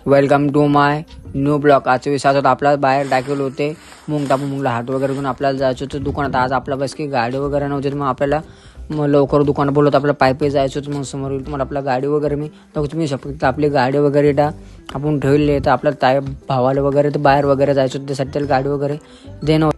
Welcome to my new blog. आजच्या विषयात होता आपल्याला बाहेर टाकेल होते मुंगला हात वगैरे घेऊन आपल्याला जायचं होतं दुकानात. आज आपल्या बस की गाडी वगैरे नव्हती, मग आपल्याला लवकर दुकानात बोलवत आपल्याला पायी जायचं होतं. मग समोर तुम्हाला आपल्या गाडी वगैरे मी तुम्ही शकता आपली गाडी वगैरे आपण ठेवली. तर आपल्या भावाला वगैरे तर बाहेर वगैरे जायचं होतं, त्यासाठी त्याला गाडी वगैरे देणं.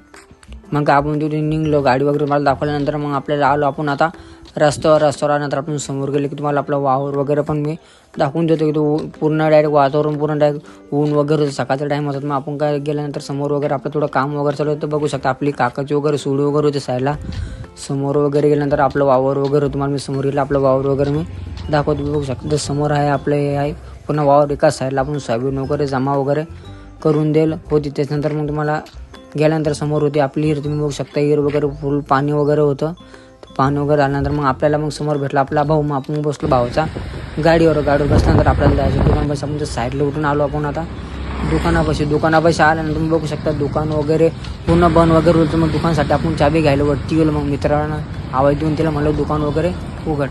मग आपण तिथे निघलो, गाडी वगैरे मला दाखवल्यानंतर मग आपल्याला आलो आपण आता रस्त्यावर नंतर आपण समोर गेले की तुम्हाला आपला वावर वगैरे पण मी दाखवून देतो की तो पूर्ण डायरेक्ट वातावरण पूर्ण डायरेक्ट ऊन वगैरे होतं, सकाळचा टाईम होता. मग आपण काय गेल्यानंतर समोर वगैरे आपलं थोडं काम वगैरे चालू होतं. बघू शकता आपली काकाची वगैरे सुडी वगैरे होते साईडला. समोर वगैरे गेल्यानंतर आपलं वावर वगैरे तुम्हाला मी समोर गेलं आपलं वावर वगैरे मी दाखवतो. बघू शकता समोर आहे आपलं हे आहे पुन्हा वावर. एका साईडला आपण सोयाबीन वगैरे जमा वगैरे करून देईल होती. त्याच्यानंतर मग तुम्हाला गेल्यानंतर समोर होती आपली हिर. तुम्ही बघू शकता हिर वगैरे फुल पाणी वगैरे होतं. पाणी वगैरे आल्यानंतर मग आपल्याला मग समोर भेटला आपला भाऊ. मग आपण बसलो भाऊचा गाडीवर बसल्यानंतर आपल्याला जायचं दुकानापाशी. आपण साईडला उठून आलो आपण आता दुकानापाशी आल्यानंतर तुम्ही बघू शकता दुकान वगैरे पूर्ण बंद वगैरे होतं. मग दुकानासाठी आपण चाबी घ्यायला वरती गेलो. मग मित्रांना आवाज देऊन त्याला म्हणलं दुकान वगैरे उघड.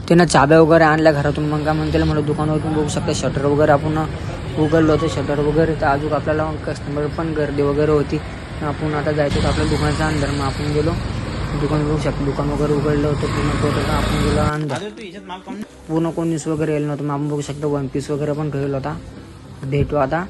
त्यानं चाब्या वगैरे आणल्या घरातून. मग काय म्हणून त्याला म्हणलं दुकानावर तुम्ही बघू शकता शटर वगैरे आपण उघडलं होतं शटर वगैरे. तर अजून आपल्याला कस्टमर पण गर्दी वगैरे होती. आपण आता जायचं होतं आपल्या दुकानाच्या अंदर. मग आपण गेलो दुकान बघू शकतो दुकान वगैरे उघडलं होतं पूर्ण. आपण गेलो अंदर पूर्ण कोणीच वगैरे येलं नव्हतं. मग आपण बघू शकतो वन पीस वगैरे पण ठेवलं होता. भेटू आता.